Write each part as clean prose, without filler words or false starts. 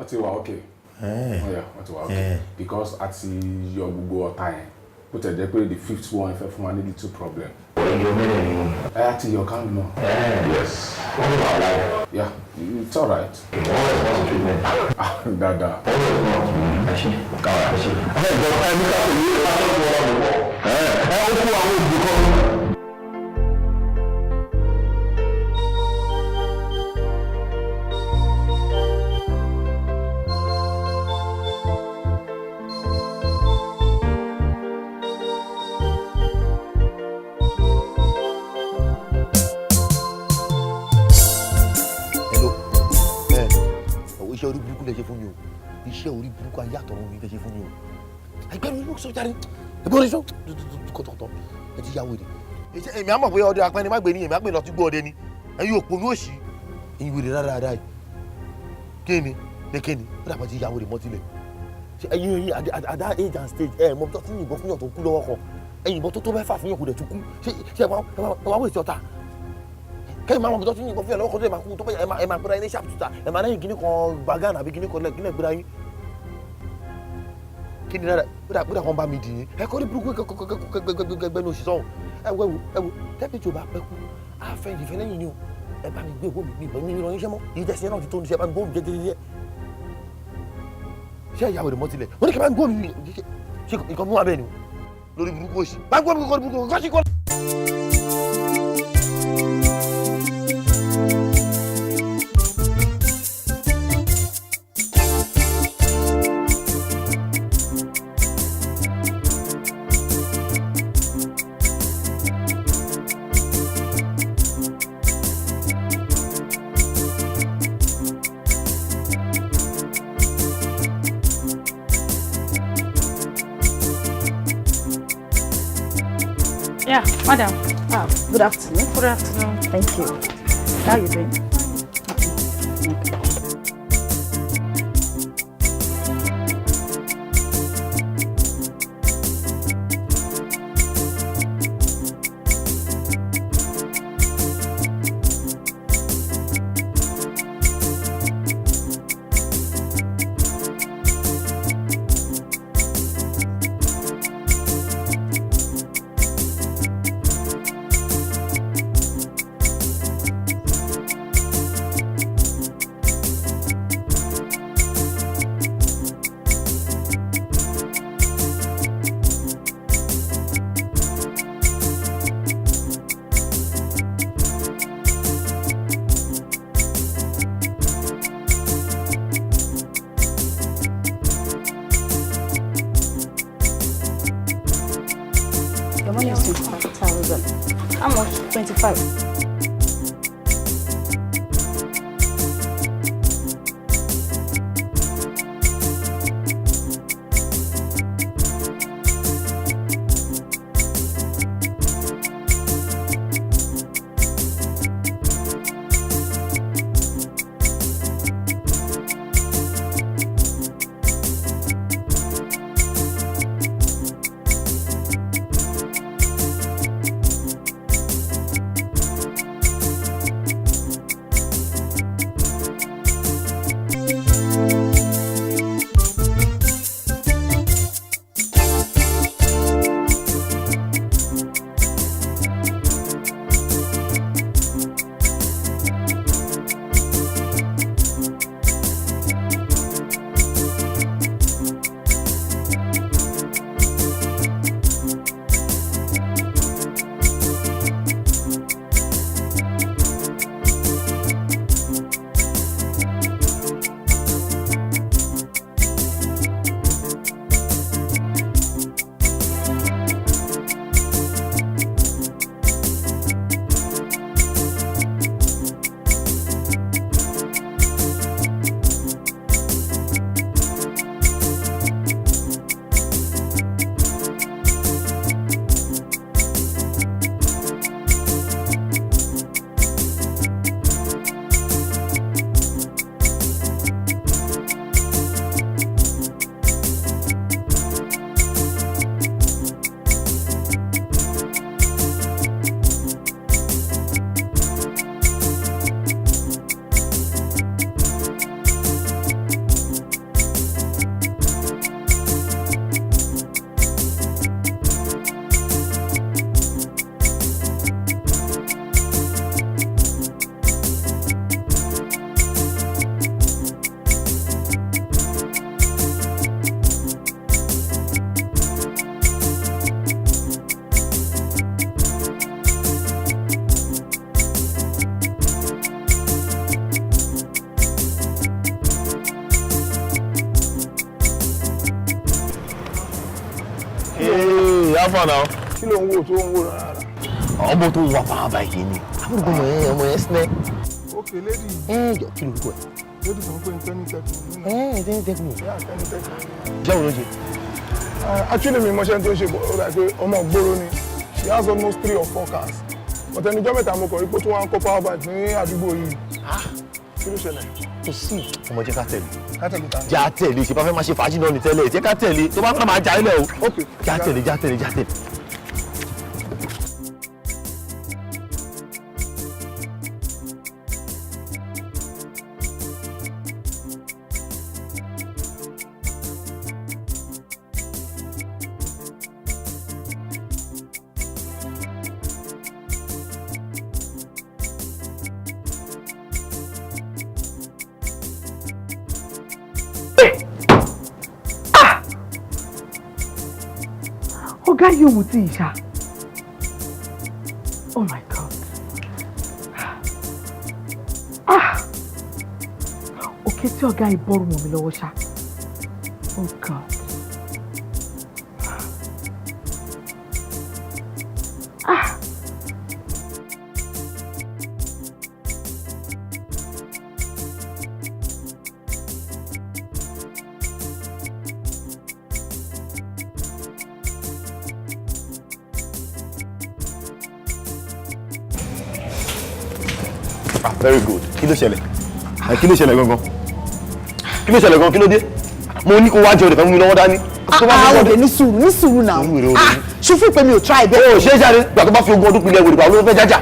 ti wà okay. Wọ́n ti wà okay. Because àti yọ gbogbo ọ̀tá yẹn. Bó tẹ̀ jẹ́ pé the fifth one fẹ́ fún wa ní little problem. Àti yọ kánú náà. Yes. Yeah, it's all right. Dada. Iṣẹ́ orí burúkú lè ṣe fún mi o. Iṣẹ́ orí burúkú ayé àtọ̀run mi lè ṣe fún mi o. Ẹgbẹ́ mi ló sọ jáde. Ẹgbẹ́ mi sọ kọ̀tọ̀kọ̀tọ̀. Ẹ ti yáwó de. Èmi á mọ̀ pé ọdẹ apẹ́ni má gbé ní èmi á pè lọ sí gbọ́ ọdẹ ni. Ẹ̀yin òpó ní òṣì. Ẹ̀yin wèrè dáadáa yìí. Kéènì ní kéènì. Ó dàgbà ti yáwó de mọ́tílẹ̀. Ẹ̀yin at that age and stage ẹ̀ mọ̀ bí tó ti yìnbọn fún yàn tó kú lọ́wọ́ kan. Ẹ̀yin ìbọn tó mẹ́fà fún yàn kò dẹ̀ tún kú. Ṣé ẹ wá wèsì ọ̀tá? Kẹ́yìn máa mọ̀ bí tó ti yìnbọn fún yàn lọ́wọ́ kan tó ẹ̀ máa kú tó bẹ́ẹ̀ ẹ̀ máa gbéra yín ní sharp shooter ẹ̀ máa lẹ́yìn kíní kan gbàgán àbí kíní kan lẹ́gbẹ̀ẹ́ gbéra yín. Kí ni dáadáa gbéra kan bá mi dì yín ẹ kọ́ ní burúkú gbẹgbẹgbẹgbẹ ní òṣìṣọ́ ẹ wo tẹ́pì tí o bá pẹ́ kú àfẹ́ ìdìfẹ́ lẹ́yìn ni o ẹ bá mi gbé owó mi ìbọn mi ìrọ̀ yín ṣẹ́ mọ́ ìyí tẹ̀sí náà ti tó ní ṣe bá mi gbó mi jẹ́jẹ́jẹ́ ṣé ìyàwó rẹ̀ mọ́ tilẹ̀ wọ́n ní kí bá mi gbó mi ṣe nǹkan mú wa bẹ́ẹ̀ ni lórí burúkú òṣì bá gbó mi kọ́ burúkú kọ́ sí kọ́. Yeah, madam. Good afternoon. Good afternoon. Thank you. How are you doing? Okay. The money is 25,000. How much? 25. fà náà. Kí ló ń wò tó ń wò rárá? Ọmọ tó wà power bike ni. Àbúrò ọmọ yẹn sinẹ́. Okay, lady. Jọ kí ló ń kọ ẹ? Lady tó ń pè ní Tenitechno. Tenitechno. Tenitechno. Jẹ́wọ́n ló ṣe. Actually, mi mọ̀ṣẹ́ tó ń ṣe bọ̀ ó dà pé ọmọ ògbóró ni. She has almost 3 or 4 cars. But ẹnìjọ́ mẹ́ta mo kọ̀ rí pé tó wá ń kó power bike ní àdúgbò yìí. Kí ló ṣẹlẹ̀? Kò sí. Ọmọ jẹ́ ká tẹ̀lé. Ká tẹ̀lé ta. Já tẹ̀lé ṣe bá fẹ́ máa ṣe fàájì náà ní tẹ́lẹ̀. Jẹ́ ká tẹ̀lé tó bá fẹ́ máa já ilẹ̀ o. Okay. Já tẹ̀lé. Ọ̀gá yóò mú tí ìṣá. Oh my God. Òkè tí ọ̀gá ìbọ̀rù mọ̀ mi lọ́wọ́ ṣá. Oh God. Very good. Kí ló ṣẹlẹ̀? Kí ló ṣẹlẹ̀ gangan? Kí ló dé? Mo ní kó wá jẹ òde fẹ́ mú mi lọ́wọ́ dání. Òde ní sùúrù náà. Ṣé fún pé mi ò try bẹ́ẹ̀? O ṣe jáde gbà tó bá fi ogún ọdún pilẹ̀ wèrè pa olóòfẹ́ jájà.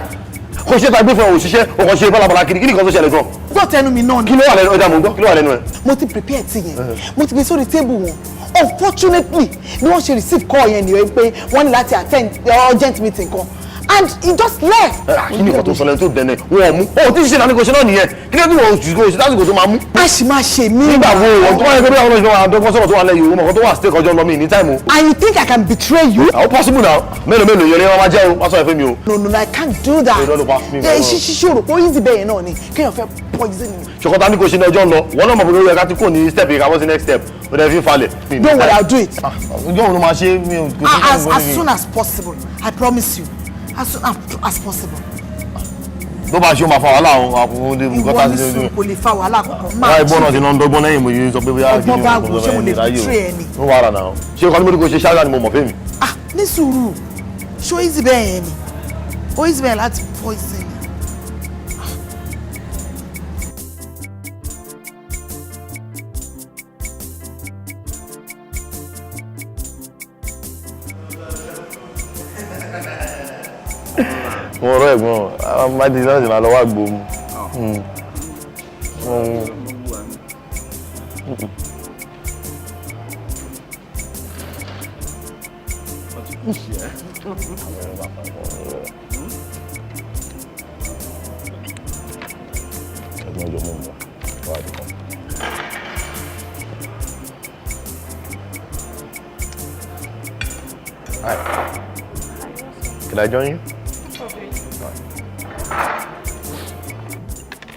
Kò ṣe tá gbé fún ọ òṣìṣẹ́ ọkọ̀ ṣe bálabàlà kiri kí ni nǹkan tó ṣẹlẹ̀ gan? Gbọ́ tẹnu mi náà ni. Kí ló wà lẹ́nu ọjà mò ń gbọ́? Kí ló wà lẹ́nu ẹ? Mo ti prepare ti yẹn. Mo ti gbé sórí table wọn. Unfortunately, bí wọ́n ṣe receive call yẹn nìyẹn pé wọ́n ní láti attend urgent meeting kan. And he just left. Kí ni nǹkan tó sọ lẹ́nu tó dẹ̀nẹ̀? Wọ́n mú. O ti ṣiṣẹ́ náà ní kò ṣe náà nìyẹn. Kí ló dé wọ́n ṣe lásìkò tó máa mú? A sì máa ṣe mí. Nígbà wo wọ́n tó wáyé pé bí àwọn ọlọ́ṣọ́ àdọ́gbọ́n sọ̀rọ̀ tó wà lẹ́yìn òun mọ̀ tó wà stake ọjọ́ lọ mí ní time o. And you think I can betray you? How possible now? Mélòó yẹn ni wọ́n máa jẹ́ o? Má sọ ẹ̀fẹ́ mi o. No, I can't do that. Ṣíṣe òrò pé easy bẹ́ẹ̀ náà ni kéèyàn fẹ́ poison me. Ṣọkọ́ta ní kò ṣe ní ọjọ́ ń lọ. Wọ́n náà mọ̀ pé ó yẹ ká ti kò ní step yìí ká bọ́ sí next step. Ó dẹ̀ fi falẹ̀. Don't worry, I'll do it. Ọjọ́ òun ló máa ṣe mí o. As soon as possible. I promise you. As soon as possible. Tó bá ṣe ó máa fa wàhálà àwọn àkókò ìwọ ní sùn kò lè fa wàhálà kankan máa ṣe. Ìbọn náà ti náà ń dọ́gbọ́n lẹ́yìn mo yìí sọ pé bóyá ọgbọ́n bá wò ṣé mo lè betray ẹni. Ó wà rà náà. Ṣé ọkọ ní mo ní kò ṣe ṣáájú ni mo mọ̀ fẹ́mi? Ní sùúrù ṣó easy bẹ́ẹ̀ yẹn ni ó easy bẹ́ẹ̀ láti poison ni. Mo rọ ẹ̀gbọ́n àwọn májèlé náà sì máa lọ wá gbòmù. Can I join you?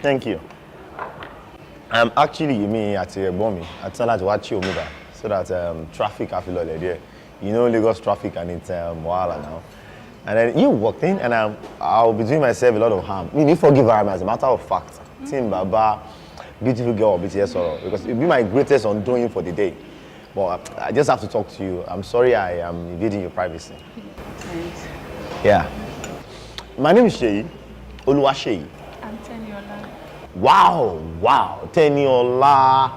Thank you. Actually, me àti ẹ̀gbọ́n mi àti láti wá chi omi ba so that traffic á fi lọ lẹ̀ díẹ̀. You know Lagos traffic and it's wahala now. And then you walked in and I'll be doing myself a lot of harm. You need to forgive her as a matter of fact. Tim Baba, beautiful girl, BTS Soro, because it'll be my greatest undoing for the day. But I just have to talk to you. I'm sorry I am invading your privacy. Thanks. Yeah. My name is Sheyi. Oluwa Sheyi. I'm Teniola. Wow, Teniola.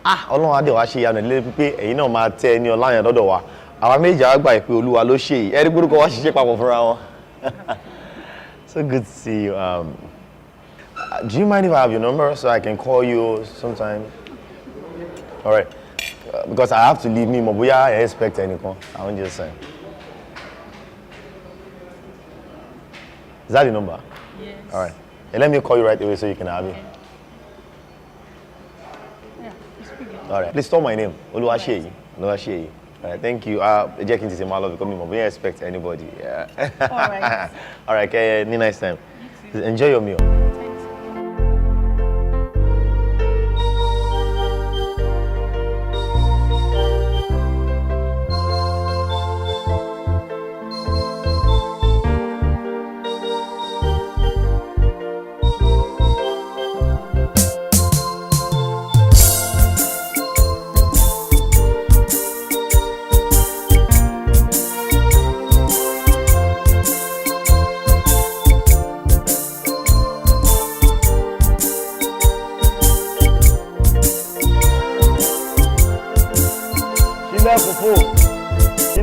Ọlọ́run adé wa ṣe ìyanu ilé pípé ẹ̀yin náà máa tẹ Teniola yẹn lọ́dọ̀ wa. Àwa méjì àgbà ìpè Olúwa ló ṣe yìí. Ẹ̀rí gbórúkọ wa ṣiṣẹ́ papọ̀ fúnra wọn. So good to see you. Do you mind if I have your number so I can call you sometime? All right. Because I have to leave me. Mo bóyá I expect anything. I won't just say. Is that the number? Yes. All right. Hey, let me call you right away so you can have me. Yeah, it's pretty. All right. Please store my name. Oluwaseyi. Oluwaseyi. All right. Thank you. Jẹ́ kí n ti ṣe máa lọ because mo don't expect anybody. Yeah. All right. All right. Okay. Nice time. Enjoy your meal.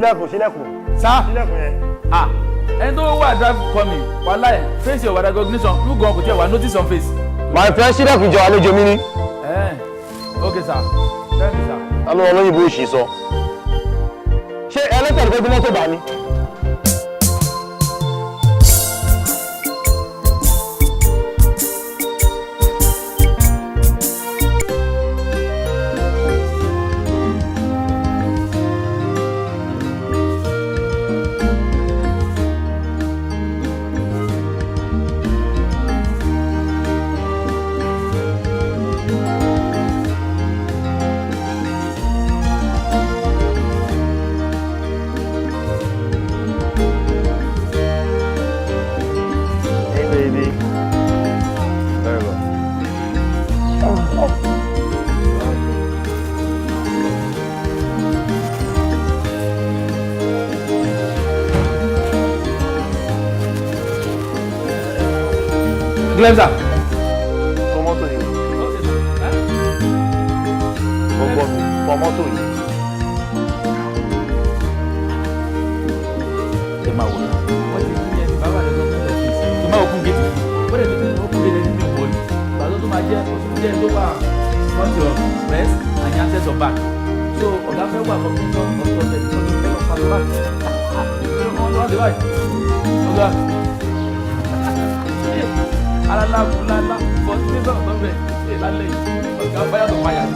Ṣílẹ̀kùn. Sá. Ṣílẹ̀kùn yẹn. Ah. Ẹni tó wà drive coming, wàhálà ẹ̀, face your recognition, you go kò tiẹ̀ wà notice on face. My friend ṣílẹ̀kùn jọ àlejò mi ni. Okay sir. Thank you sir. Alọ́ olóyìnbó òṣì sọ. Ṣé ẹlẹ́tẹ̀ẹ́ ló fẹ́ gbé mọ́tò bá ní? Glenza. Fọmọ́tò yìí. Gbogbo mi, fọmọ́tò yìí. Ẹ máa wò ó. Wọ́n ti ní ẹni bàbá rẹ̀ lọ́kùnrin ọ̀fíìsì. Ẹ máa òkun géètì. Wọ́n lè ní òkun géètì nínú ìwọ̀ yìí. Ìgbàlódé tó máa jẹ́ oṣù díẹ̀ tó wà front of breast and yantes of back. So ọ̀gá fẹ́ wà combination of process tó ti fẹ́ ọ̀pá back. Wọ́n lọ́ọ́ dé báyìí. Ọ̀gá. Alala bulala bọ̀ sí nígbà tó bẹ̀ ṣe lálẹ́ yìí. Ọ̀gá báyà tó máa yà ní.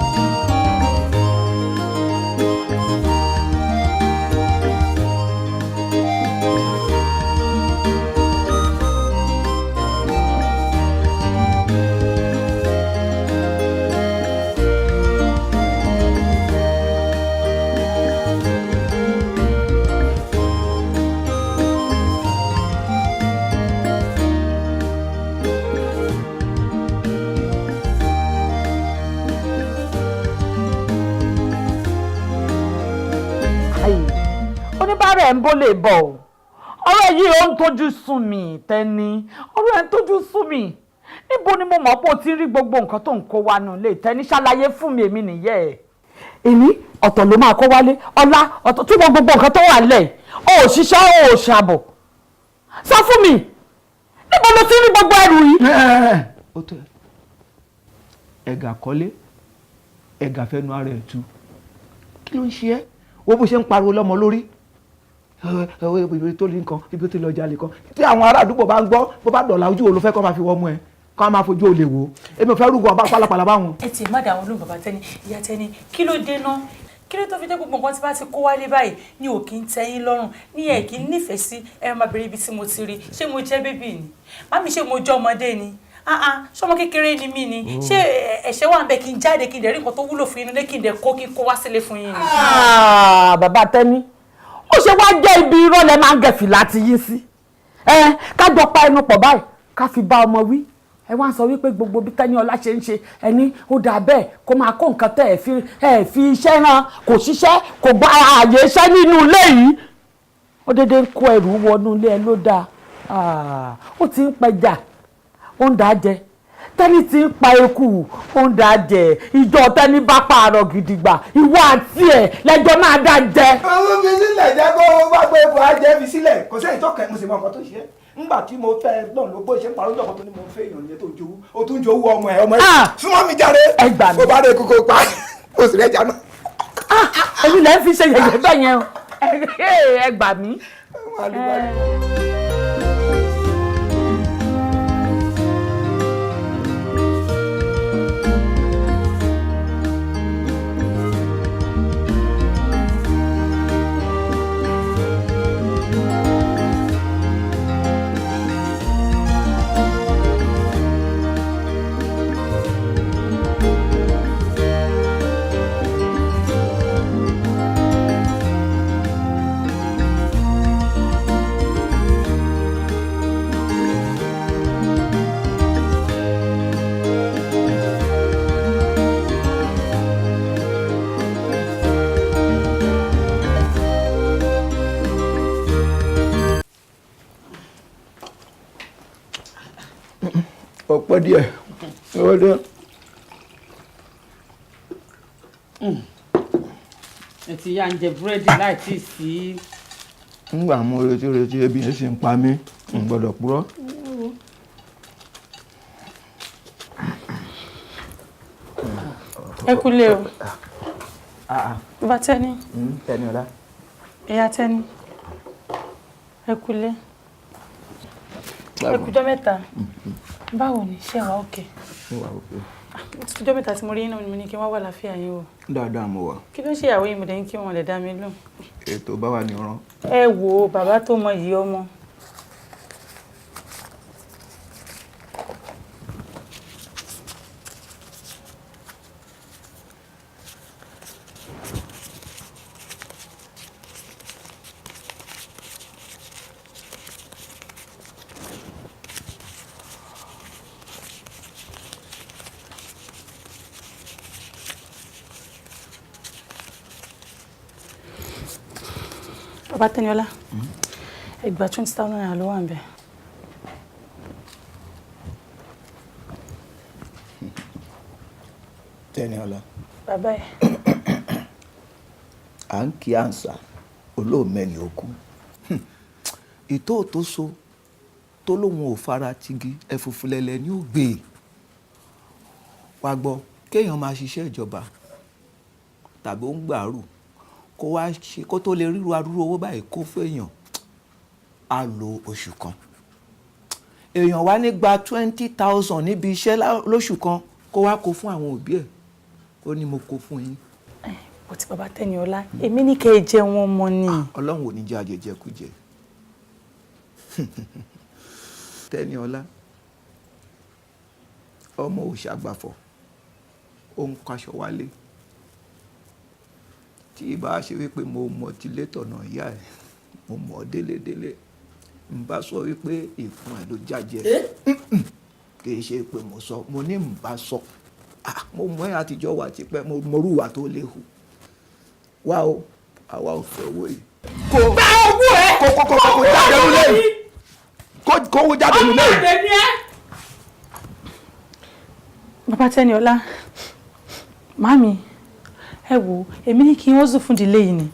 oníbàárà ẹ̀ ń bó lè bọ̀ ọ́ ọ̀rọ̀ yìí ó ń tójú sún mi Tẹ́ni ọ̀rọ̀ ẹ̀ ń tójú sún mi níbo ni mo mọ̀ pé o ti rí gbogbo nǹkan tó ń kó wa nù lé Tẹ́ni ṣàlàyé fún mi èmi nìyẹn ẹ̀ èmi ọ̀tọ̀ ló máa kó wálé ọ̀la ọ̀tọ̀ tí mo gbogbo nǹkan tó wà lẹ̀ o ò ṣiṣẹ́ o ò ṣàbọ̀ sọ fún mi níbo ló ti rí gbogbo ẹrù yìí. ó tẹ ẹ̀gà kọ́lé ẹ̀gà fẹnu ara ẹ̀ tú kí ló ń ṣe ẹ́ wo bó ṣe ń pariwo lọ́mọ lórí ibi tó lè nǹkan ibi tó lè ọjà lè kan tí àwọn ará àdúgbò bá ń gbọ́ bó bá dọ̀la ojú wo ló fẹ́ kọ́ máa fi wọ́n mú ẹ kọ́ máa fojú olè wò èmi ò fẹ́ rúgbọ́ ọba pálapàla báwọn. ẹ tiẹ̀ má dà wọn lóhùn bàbá Tẹ́ni ìyá Tẹ́ni kí ló dé náà kí ló tó fi dé gbogbo nǹkan tí bá ti kó wálé báyìí ní ò kí ń tẹ́yìn lọ́rùn ní ẹ̀ kí ń nífẹ̀ẹ́ sí ẹ máa bèrè ibi tí mo ti rí ṣé mo jẹ́ bébì ni mami ṣé mo jẹ́ ọmọdé ni ṣọmọ kékeré ni mí ni ṣé ẹ̀ṣẹ̀ wà ń bẹ kí n jáde kí n dẹ̀ rí nǹkan tó wúlò fún yín nílé kí n dẹ̀ kó kí n kó wá sílé fún yín ni. bàbá Tẹ́ni ó ṣe wá jẹ́ ibi irọ́ lẹ máa ń gẹ̀fì láti yín sí ká jọ pa ẹnu pọ̀ báyìí ká fi bá ọmọ wí ẹ wá ń sọ wípé gbogbo bí Teniola ṣe ń ṣe ẹni ó dà bẹ́ẹ̀ kó máa kó nǹkan tẹ́ ẹ fi iṣẹ́ rán kò ṣiṣẹ́ kò gba ààyè iṣẹ́ nínú ilé yìí ó dédé ń kó ẹrù wọnú ilé ẹ ló dáa ó ti ń pẹja ó ń dà á jẹ Tẹ́ni ti ń pa eku ó ń dà á jẹ ìjọ Tẹ́ni bá pààrọ̀ gidigba ìwọ àti ẹ̀ lẹ́jọ́ náà dà jẹ. owó fi sílẹ̀ jẹ́ kó wá pé epo ajẹ́ fi sílẹ̀ kò sẹ́yìn tó kẹ́ mo sì mọ nǹkan tó ṣe ńgbà tí mo fẹ́ náà ló bó ṣe ń parọ́ ọjọ́ kan tó ní mo fẹ́ èèyàn yẹn tó jowú o tún jowú ọmọ ẹ̀ súnmọ́ mi jáde o bá rẹ̀ kókó pa o sì rẹ̀ jáná. èmi lẹ́ fi ṣe yẹ̀yẹ́ bẹ́ẹ̀ yẹn o ẹ gbà mí. ọ̀pọ̀ díẹ̀ ọwọ́ dẹ́. ẹ ti yá ń jẹ búrẹ́dì láì tí ì sí. Ngbà mo retí ebi yẹn sì ń pa mí n gbọ́dọ̀ purọ́. ẹ kúlé o. Bàbá Tẹ́ni. Teniola. Ìyá Tẹ́ni. Ẹ kúlé. Ẹ kújọ́ mẹ́ta. Báwo ni ṣé wà òkè? Mo wà òkè. Kújọ́ mẹ́ta tí mo rí iná mi ní kí wọ́n wà láfíà yín o. Dáadáa mo wà. Kí ló ń ṣe ìyàwó yìí mo dẹ̀ ń kí wọn lè dá mi lóhùn. Ètò bá wà ní ọ̀ràn. Ẹ wo bàbá tó mọ yìí ọmọ. Bàbá Teniola, ẹ gba 20,000 naira ló wà ńbẹ̀. Teniola. Bàbá ẹ̀. À ń kí àǹsà olóòmẹ́ni okú. Ìtò tó so tó lóun ò fara tigi ẹ̀fùfùlẹ̀lẹ̀ ní ògbè. Wá gbọ́ kéèyàn máa ṣiṣẹ́ ìjọba tàbí ó ń gbàrú kó wá ṣe kó tó lè ríru adúrú owó báyìí kó fẹ́yàn á lo oṣù kan. Èèyàn wá ní gba 20,000 níbi iṣẹ́ lóṣù kan kó wá kó fún àwọn òbí ẹ̀ ó ní mo kó fún yín. Ó ti bàbá Teniola èmi ní kẹ́ ẹ jẹ wọn mọ́ ni. Ọlọ́run ò ní jẹ́ àjẹjẹkújẹ. Teniola ọmọ òṣàgbàfọ̀ ó ń kaṣọ wálé tí ìbá ṣe wípé mo mọ̀ tí létọ̀nà ìyá ẹ̀ mo mọ̀ délédélé n bá sọ wípé ìfun ẹ̀ ló jájẹ kì í ṣe pé mo sọ mo ní n bá sọ mo mọ̀ ẹ́ àtijọ́ wà tipẹ́ mo mọ̀rúwà tó léwu wá o àwa ò fẹ́ owó yìí. Kò gba owó ẹ. Kò jáde nílé yìí kówó jáde nílé yìí. Ọmọ ọ̀dẹ̀ ni ẹ́. Bàbá Teniola, màmí ẹ wo èmi ní kí n ó zù fún ìdílé yìí ni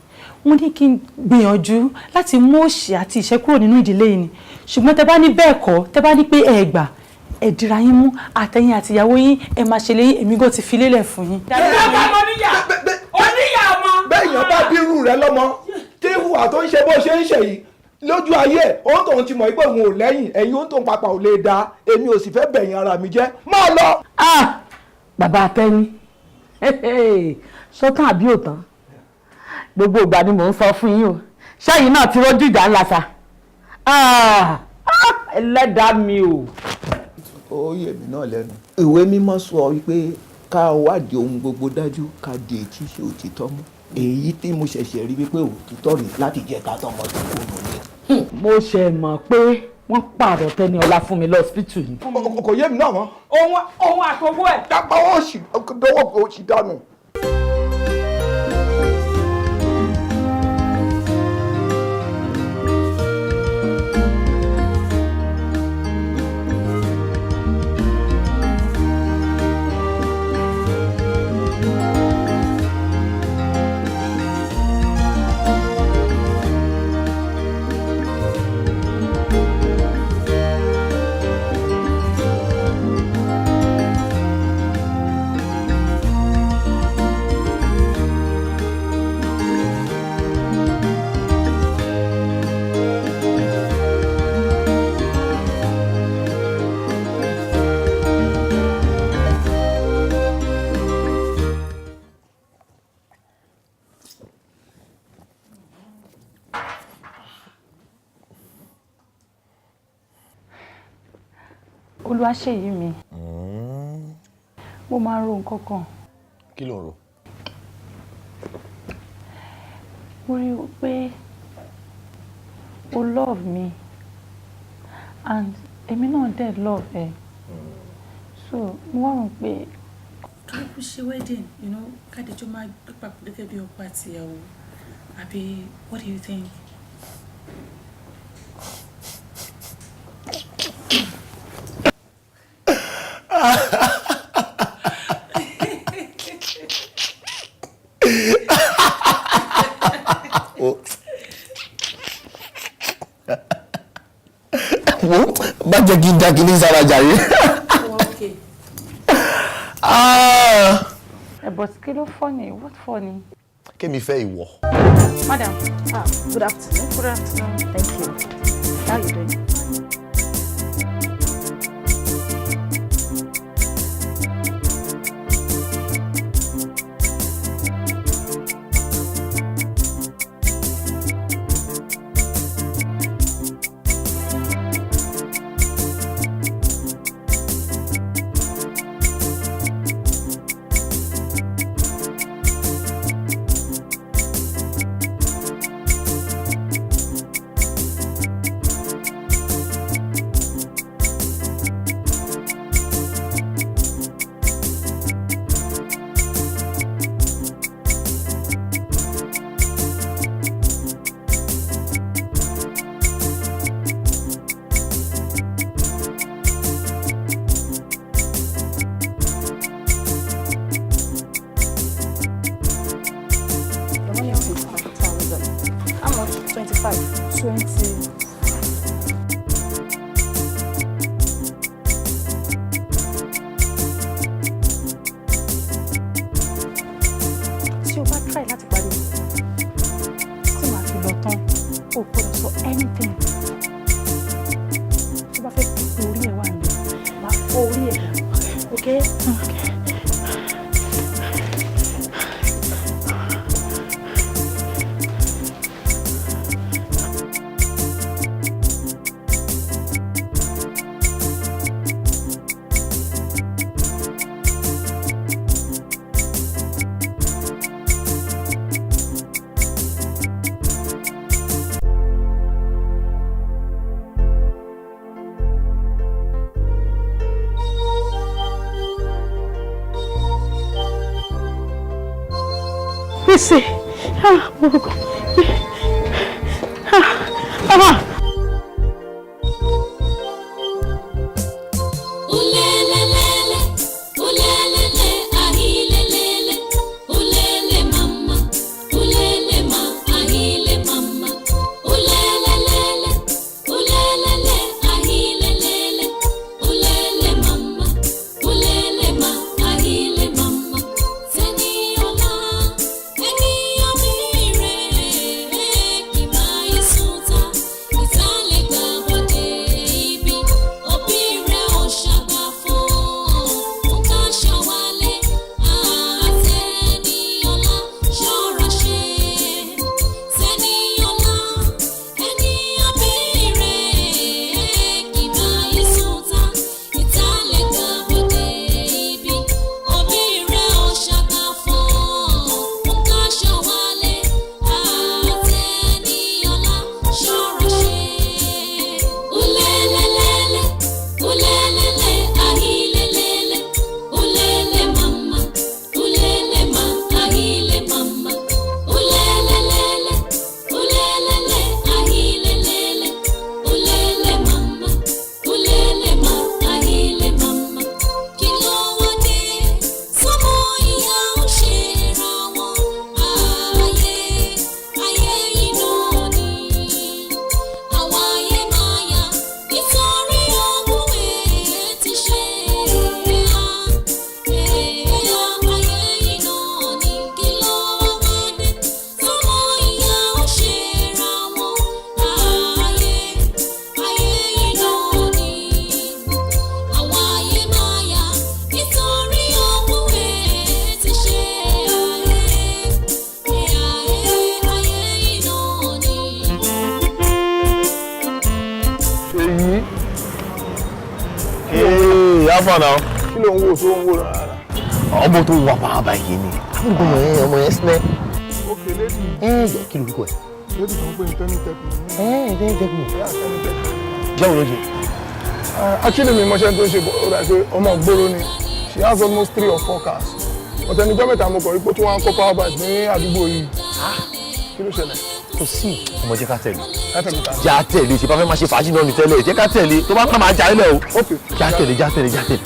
wọ́n ní kí n gbìyànjú láti mú òṣì àti ìṣẹ́ kúrò nínú ìdílé yìí ni ṣùgbọ́n tẹ bá ní bẹ́ẹ̀ kọ́ tẹ bá ní pé ẹ gbà ẹ dira yín mú àtẹ̀yìn àti ìyàwó yín ẹ máa ṣe léyìn èmi gan ti fi lélẹ̀ fún yín. Oníyà ọmọ. Bẹ́ẹ̀yàn bá bírù rẹ lọ́mọ tí ìhùwà tó ń ṣe bó ṣe ń ṣe yìí lójú ayé òun tóun ti mọ̀ pé òun ò lẹ́yìn ẹ̀yìn òun tóun papà ò lè da èmi ò sì fẹ́ bẹ̀yìn ara mi jẹ́ máa lọ. Bàbá Tẹ́ni sọ́tàn àbí òtán gbogbo ìgbà ni mò ń sọ fún yín o ṣẹ́yìn náà ti rójú ìjà ńlá sa ẹlẹ́dàá mi o. Ó yè mí náà lẹ́nu. Ìwé mímọ́ sọ wípé ká wádìí ohun gbogbo dájú ká di etí ṣe òtítọ́ mú èyí tí mo ṣẹ̀ṣẹ̀ rí wípé òtítọ́ rèé láti jẹ́ ká tọmọ tó kó nù ní. Mo ṣe mọ̀ pé wọ́n pààrọ̀ Teniola fún mi lọ́sibítù ni. Kò yé mi náà mọ́. Ohun àtọwọ́ ẹ̀. Dápá ó sì dànù. Olúwaṣèyí mi mo máa ń ro nǹkan kan. Kí ló ń rò? Mo rí i pé o love me and èmi náà dẹ̀ love ẹ so mo wá rò pé ká kú ṣe wedding kádẹjọ́ máa gbé papọ̀ gẹ́gẹ́ bí ọkọ àti ìyàwó àbí what do you think? Bá jẹ́ kí n dá kí ní sára jàre. Okay. But kí ló funny? What funny? Kémi fẹ́ ìwọ. Madam, good afternoon. Good afternoon. Thank you. How are you doing? Say, fà náà kí ló ń wò tó ń wò rárá. ọmọ tó wà máa bá yé ni ọmọ yẹn sinẹ. ó kélé ní. Jọ kí lorúkọ ẹ. lẹ́tù tó ń pè ní tẹ́nitẹ́kù. Tẹ́nitẹ́kù. jẹ́wọ́ ló ṣe. actually mi mọṣẹ́ tó ń ṣe ó dà pé ọmọ gbòòrò ni she has almost 3 or 4 cars ọ̀tẹ̀nijọ́ mẹ́ta mo kọ̀ rí pé tí wọ́n á kó power bank ní àdúgbò yìí kí ló ṣẹlẹ̀. kò sí ọmọ jẹ́ ká tẹ̀lé. já tẹ̀lé ṣe bá fẹ́ máa ṣe fàájì náà ní tẹ́lẹ̀ jẹ́ ká tẹ̀lé tó bá máa já ilẹ̀ o. já tẹ̀lé.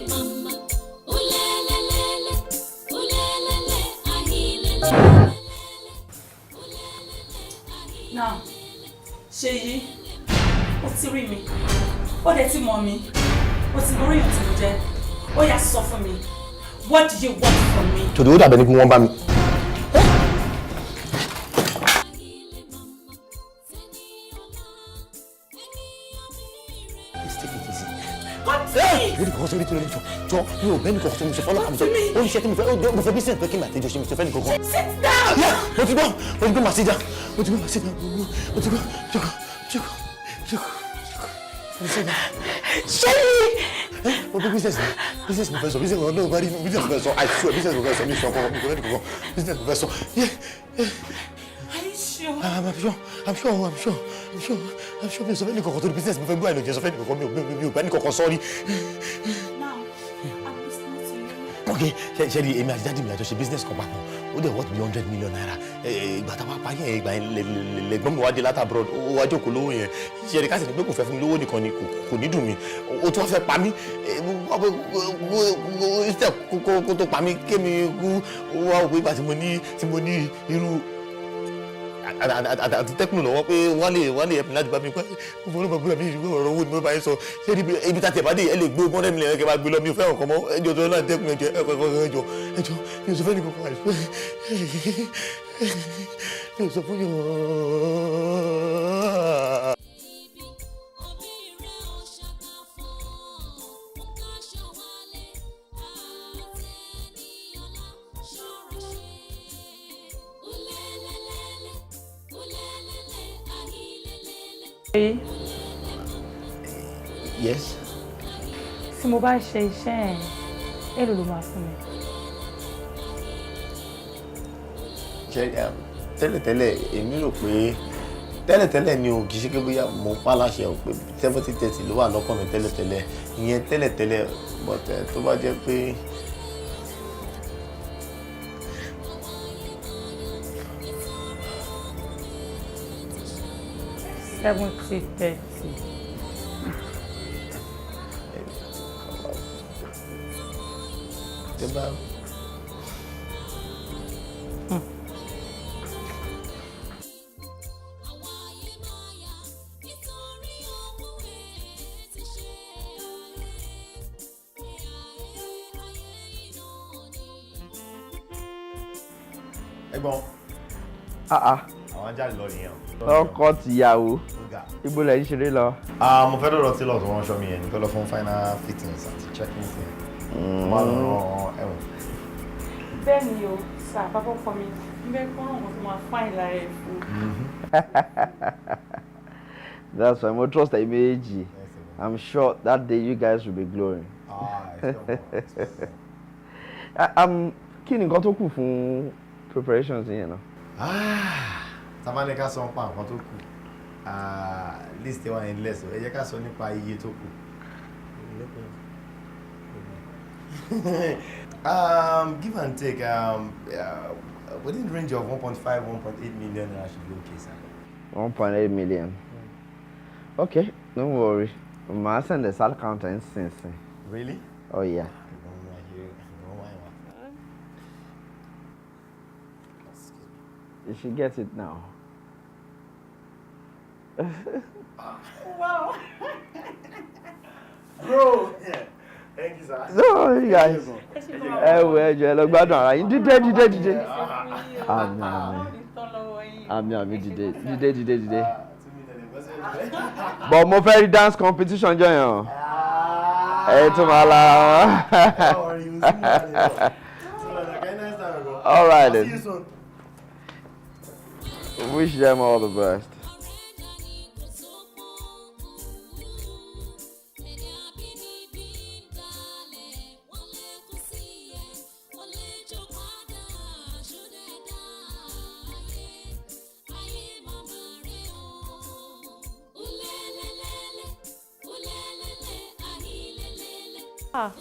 Mama. Ó dẹ̀ ti mọ̀ mí. Ó ti mọ̀ èèyàn tí mo jẹ́. Ó yá sọ fún mi. What do you want from me? Tòdò ó dàbẹ̀ ní kí wọ́n bá mi. Really kò sórí tí lórí jọ mi ò bẹ́ẹ̀ ní kọ̀ọ̀kan tó mi sọ fọ́lọ́ àmì sọ ó ní iṣẹ́ tí mo fẹ́ bí sẹ́yìn pé kí n àtẹ́jọ́ ṣe mi sọ fẹ́ ní kọ̀ọ̀kan. Sit down! Mo ti gbọ́ màá sí dá mo ti gbọ́ jókòó. Ṣé mo bí business mo fẹ́ sọ business mo náà bá rí business mo fẹ́ sọ I swear business mo fẹ́ sọ mi sọ kọ́kọ́ mi kò fẹ́ ní kọ̀ọ̀kan business mo fẹ́ sọ. Are you sure? I'm sure mi ò sọ fẹ́ ní kọ̀ọ̀kan tó ní business mo fẹ́ gbọ́ àìlòjẹ́ sọ fẹ́ ní kọ̀ọ̀kan mi ò bá ní kọ̀ọ̀kan sọ́ọ́rí. Now, I'm listening to you. Okay, ṣe rí èmi àti dáàdì mi àjọ ṣe business kan papọ̀ ó dẹ̀ worth bí 100 million naira ìgbà tá a wá parí ẹ̀ ìgbà yẹn lẹ́gbọ́n mi wá dé láti abroad ó wá jókòó lówó yẹn ṣe rí káṣí ni pé kò fẹ́ fún mi lówó nìkan ni kò ní dùn mí ó tún wá fẹ́ pa mí kó tó pa mí kémi kú wá òpin ìgbà tí mo ní irú àti tẹ́kùnù lọ́wọ́ pé wọ́n lè ẹ̀pìn láti bá mi pẹ́ mo ló bá gbé mi ìṣòro ọ̀rọ̀ owó ni mo bá yẹn sọ ṣé ibi tá a tẹ̀ bá dé ẹ lè gbé 100 million ẹ̀kẹ́ bá gbé lọ mi ò fẹ́ ọ̀kan mọ́ ẹjọ́ tó náà tẹ́kùnù ẹjọ́ ẹjọ́ mi ò sọ fẹ́ ní kankan àìsí mi ò sọ fún yàn. Yes. Tí mo bá ṣe iṣẹ́ ẹ̀, èlò ló máa fún mi. Tẹ́lẹ̀tẹ́lẹ̀ èmi rò pé tẹ́lẹ̀tẹ́lẹ̀ ni o kì í ṣe pé bóyá mo pa láṣẹ o pé 70-30 ló wà lọ́kàn mi tẹ́lẹ̀tẹ́lẹ̀ ìyẹn tẹ́lẹ̀tẹ́lẹ̀ but tó bá jẹ́ pé. $70-30. Ẹ̀gbọ́n. Àwọn jáde lọ nìyẹn. Ọkọ tìyàwó. Ibo lẹ ń ṣeré lọ. Mo fẹ́ lọ́dọ̀ tailor tó wọ́n ṣọ́ mi yẹn ní fẹ́ lọ fún final fittings àti checking thing. Wọ́n á lọ rán ẹ̀wọ̀n. Bẹ́ẹ̀ ni o, sà pápá ọkọ mi, ń bẹ́ kọ́ ọ̀hún tó máa fáìn lára ẹ̀ fún. That's why mo trust Adeniyi. I'm sure that day you guys will be glowing. Kí ni nǹkan tó kù fún preparations yẹn náà? Tamale ká sọ nípa nǹkan tó kù. List wa endless ẹ jẹ́ ká sọ nípa iye tó kù. Give and take within the range of 1.5-1.8 million naira should be okay, sir. 1.8 million. Okay, don't worry. I'll send the sal counter in since. Really? Oh yeah. You should get it now. Wow. Bro, thank you, sir. No, you guys. Hello, gbádùn ara yín. Dìde. Dìde. But mo fẹ́ rí dance competition jọ yẹn. Ẹ tún máa la wọn. All right then. Wish them all the best.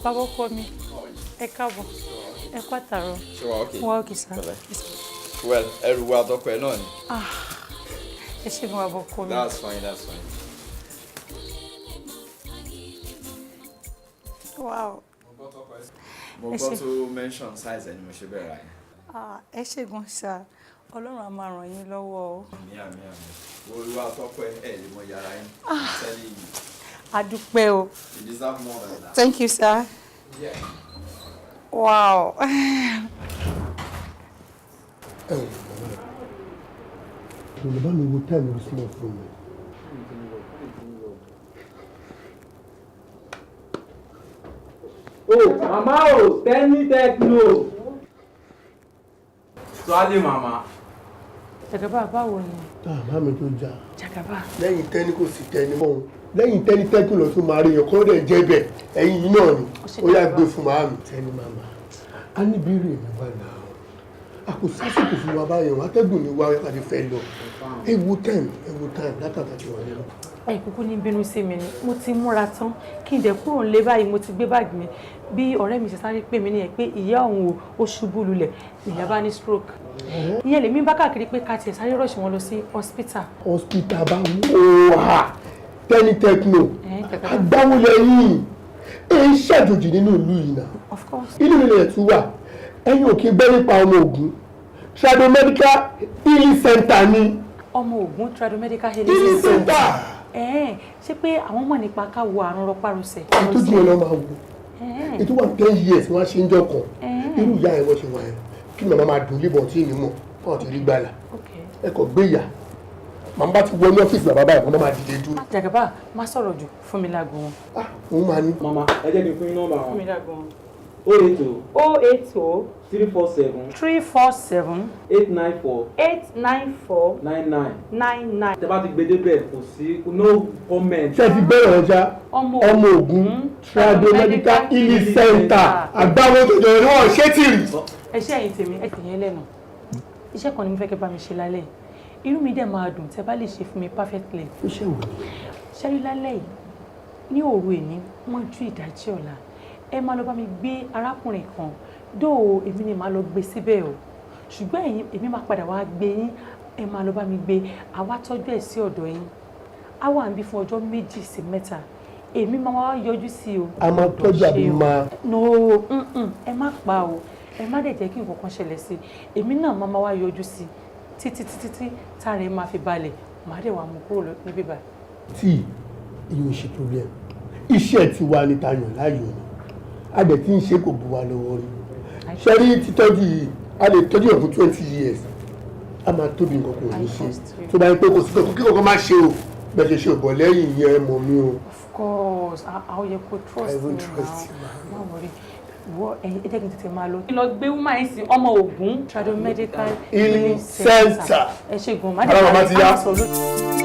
Bàbá ọkọ mi, ẹ káàbọ̀, ẹ kú àtàárọ̀. Ṣé wàá okay? Wàá okay, sir. Well, ẹrù wa àtọkọ ẹ náà ni. Ẹ ṣe gan bàbá ọkọ mi. That's fine. Wow. Mo gbọ́ tó mention size ẹni mo ṣe bẹ̀rẹ̀ ra yẹn. Ẹ ṣe gan ṣá, Ọlọ́run á máa ràn yín lọ́wọ́ o. Àmín. Olúwa àtọkọ ẹ lè mọ yàrá yín. Tẹ́lẹ̀ yìí. Adúpẹ́ o. You deserve more than that. Thank you, sir. Yeah. Wow. Yorùbá mi wo time lórí small phone mi. Oh, mama o, Tenny Techno. Sorry, mama. Jagaba báwo ni? Màmá mi tó já. Jagaba. Lẹ́yìn tẹ́ni kò sí tẹ́ni mọ́. Lẹ́yìn tẹ́ni tẹ́kùn lọ tún máa rí yẹn kọ́ dẹ̀ jẹ́ bẹ̀. Ẹ̀yin yìí náà ni. Ó yá gbé fún màmá mi. Tẹ́ni màmá. A ní bírè mi wà náà. A kò sásìkò fún wa báyẹn. Atẹ́gùn ni wá ká ti fẹ́ lọ. Ẹ wo time látàkà tí wọ́n ní lọ. Ẹ kúkú ní bínú sí mi ni. Mo ti múra tán. Kí n dẹ̀ kúrò nílé báyìí mo ti gbé báàgì mi. Bí ọ̀rẹ́ mi ṣe sáré pè mí nìyẹn pé ìyá òun ó ṣubú lulẹ̀. Ìyá bá ní stroke. Ìyẹn lèmi bá káàkiri pé ká tiẹ̀ sáré rush wọn lọ sí hospital. Hospital bá wò ó Tenny Techno. Àgbáwo lẹ́yìn. Ẹ ń ṣàjòjì nínú ìlú yìí náà. Of course. Inú mi lè tún wà. Ẹ̀yin ò kí gbẹ́ nípa ọmọ Ògún. Tradomedical Healing Center ni. Ọmọ Ògún Tradomedical Healing Center. Ṣé pé àwọn mọ̀ nípa ká wo àrùn rọpárọsẹ̀? Ètò ìdíwọ̀n náà máa wò. Ètò wà 10 years wọ́n á ṣe ń jọ kan. Irú ìyá ẹ̀ wọ́n ṣe wà ẹ̀. Kí ni màmá máa dùn lébọn tí èmi mọ̀ fún àti rí gbàlà. Ẹ kò gbé ìyá. Màmá bá ti wọ ní ọ́fíìsì bàbá báyìí wọ́n máa dìde dúró. Jagaba má sọ̀rọ̀ jù fún mi láago wọn. Òun máa ní. Mama, ẹ jẹ́ kí n fún yín nọ́mbà wọn. Fún mi láago wọn. 080 347 894 99. Tẹ́ bá ti gbé débẹ̀ kò sí no comment. Ṣé ti bẹ̀rẹ̀ ọjà ọmọ Ògún Tradomedical Healing Center àgbáwo tó jọ náà ṣé tì rí. Ẹ ṣe ẹ̀yin tèmi ẹ tèyẹn lẹ́nu. Iṣẹ́ kan ni mo fẹ́ kẹ́ bá mi ṣe lálẹ́. Inú mi dẹ̀ máa dùn tẹ́ bá lè ṣe fún mi perfectly. Iṣẹ́ wo ni? Ṣẹ́rí lálẹ́ yìí ní òru èní wọ́n ju ìdájí ọ̀la. Ẹ máa lọ bá mi gbé arákùnrin kan dóò èmi ni màá lọ gbé síbẹ̀ o ṣùgbọ́n èmi máa padà wá gbé yín ẹ máa lọ bá mi gbé àwa tọ́jú ẹ̀ sí ọ̀dọ̀ yín á wà níbí fún ọjọ́ 2 sí 3 èmi máa wá yọjú sí o. A máa tọ́jú àbí máa. no ẹ má pa o ẹ má dẹ̀ jẹ́ kí nǹkan kan ṣẹlẹ̀ sí èmi náà máa wá yọjú sí títí tára ẹ máa fi balẹ̀ màá dẹ̀ wá mú kúrò níbí báyìí. Tí ìyóò ṣe problem iṣẹ́ ti wà ní tayọ̀ láàyò ni a dẹ̀ ti ń ṣe kò bu wa lọ́wọ́ rí ṣẹ́rí títọ́jú yìí a lè tọ́jú ẹ̀ fún 20 years a máa tóbi nǹkan kò ní ṣe tó bá yẹ pé kò sí kí kankan máa ṣe o bẹ́ẹ̀ ṣe ṣe ò bọ̀ lẹ́yìn yẹn mọ̀ mí o. Of course àwọn yẹ kó trust me now má worry wọ ẹyin ẹ jẹ́ kí n tètè máa lọ. kí lọ gbé wúmà yín sí ọmọ Ògún Tradomedical Healing Center. ẹ ṣe gan má dé bá a sọ lójú.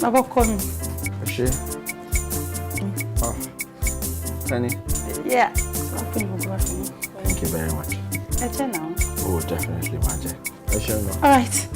Baba call me. She? Oh, Tenny. Yeah. Thank you very much. Now. Oh, definitely, Magic. All right.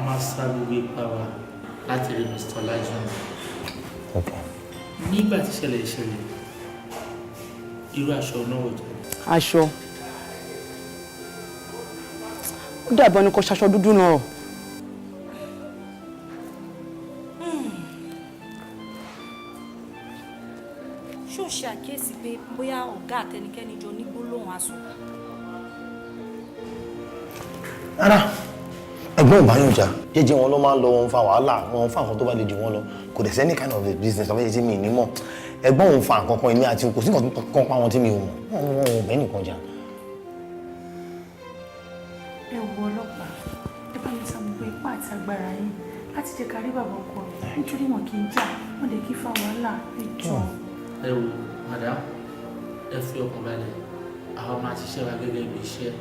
máa sá gbogbo ipá wa láti rí Mr. Olajuwon. Okay. Nígbà tí ìṣẹ̀lẹ̀ irú aṣọ náà wọ̀ jẹ́. Aṣọ. Ó dàbọ̀ ni kò ṣaṣọ dúdú náà. Ṣé o ṣe àkíyèsí pé bóyá ọ̀gá àtẹnikẹ́ni jọ ní gbólóhùn aṣọ? Rárá, ẹ̀gbọ́n ìbáyọ̀jà jẹ́jẹ́ wọn ló máa ń lọ wọn fa wàhálà wọn fa nǹkan tó bá lè jù wọn lọ kò dẹ̀ sẹ́ni kind of a business ọ̀fẹ́ tí mi ní mọ̀ ẹ̀gbọ́n òun fa nǹkan kan èmi àti kò sí nǹkan kan pa wọn tí mi ò mọ̀ wọn ò bẹ́ẹ̀ nìkan jà. Ẹ wo ọlọ́pàá ẹ bá mi sa gbogbo ipá àti agbára yín láti jẹ́ ká rí bàbá ọkọ rẹ̀ nítorí wọn kì í jà wọn lè kí fa wàhálà ìjọ. Ẹ wo madam ẹ fi ọkàn balẹ̀ àwọn máa ṣiṣẹ́ wa gẹ́gẹ́ bí iṣẹ́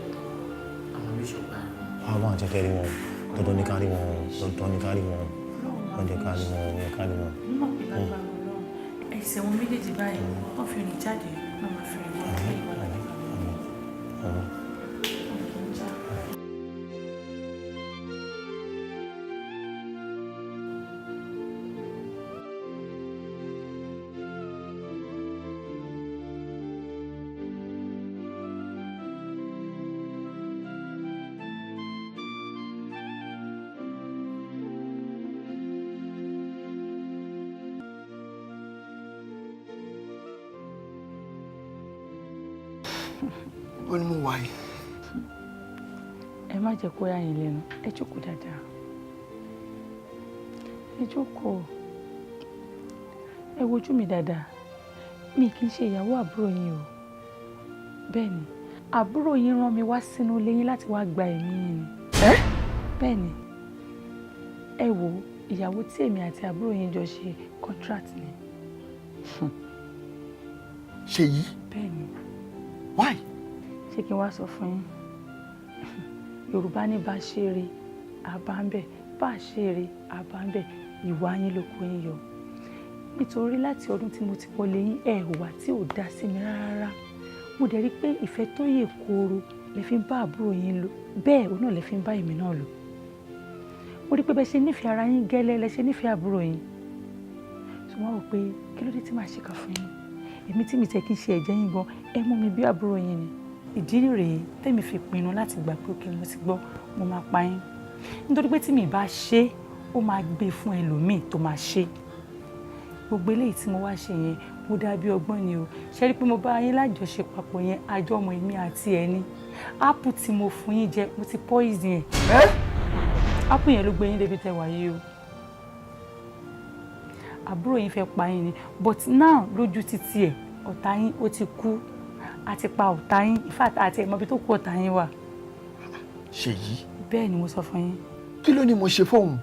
àwọn bíṣọ̀pá. àwọn máa jẹ́ kẹ́rí wọn dandan ní kárí wọn dandan ní kárí wọn wọ́n jẹ́ kárí wọn wọ́n jẹ́ kárí wọn. nígbà pé lágbára Ọlọ́run ẹsẹ̀ wọn méjèèjì báyìí wọ́n fi rìn jáde wọ́n máa fi rìn wọ́n lẹ́yìn wọn lágbára Ọlọ́run. Ó ní mo wà yìí. Ẹ má jẹ́ kó yà yín lẹ́nu ẹ jókòó dáadáa ẹ jókòó ẹ wojú mi dáadáa mi kì í ṣe ìyàwó àbúrò yín o bẹ́ẹ̀ ni àbúrò yín rán mi wá sínú ilé yín láti wá gba ẹ̀mí yín ni bẹ́ẹ̀ ni ẹ wo ìyàwó tí èmi àti àbúrò yín jọ ṣe contract ni. Ṣé yìí? bẹ́ẹ̀ ni. Why? ṣé kí n wá sọ fún yín Yorùbá ní bá ṣeré àbá ń bẹ̀ bá ṣeré àbá ń bẹ̀ ìwà yín ló kó yín yọ nítorí láti ọdún tí mo ti wọlé yín ẹ hùwà tí ò dá sí mi rárá mo dẹ̀ rí pé ìfẹ́ tó yè kooro lè fi ń bá àbúrò yín lò bẹ́ẹ̀ òun náà lè fi ń bá èmi náà lò mo rí pé bẹ́ẹ̀ ṣe nífẹ̀ẹ́ ara yín gẹ́lẹ́ lẹ ṣe nífẹ̀ẹ́ àbúrò yín so wọ́n rò pé kí ló dé tí màá ṣèkà fún yín èmi tí mi tẹ̀ kí n ṣe ẹ̀jẹ̀ yín gan ẹ mú mi bí àbúrò yín ni ìdí rèé tẹ́mi fi pinnu láti gbà pé òkè mo ti gbọ́ mo máa pa yín nítorí pé tí mi bá ṣe ó máa gbé fún ẹlòmíì tó máa ṣe gbogbo eléyìí tí mo wá ṣe yẹn mo dàbí ọgbọ́n ni o ṣe rí pé mo bá yín lájọṣe papọ̀ yẹn àjọmọ̀ èmi àti ẹni ápù tí mo fún yín jẹ mo ti poison yẹn ápù yẹn ló gbé yín débi tẹ́ wà yìí o àbúrò yín fẹ́ pa yín ni but now lójú títí ẹ̀ ọ̀tá yín ó ti kú àti pa ọ̀tá yín ìfàtà àti ẹ̀mọ́bi tó kú ọ̀tá yín wà. Ṣé yìí? bẹ́ẹ̀ ni mo sọ fún yín. Kí ló ní mo ṣe fóun?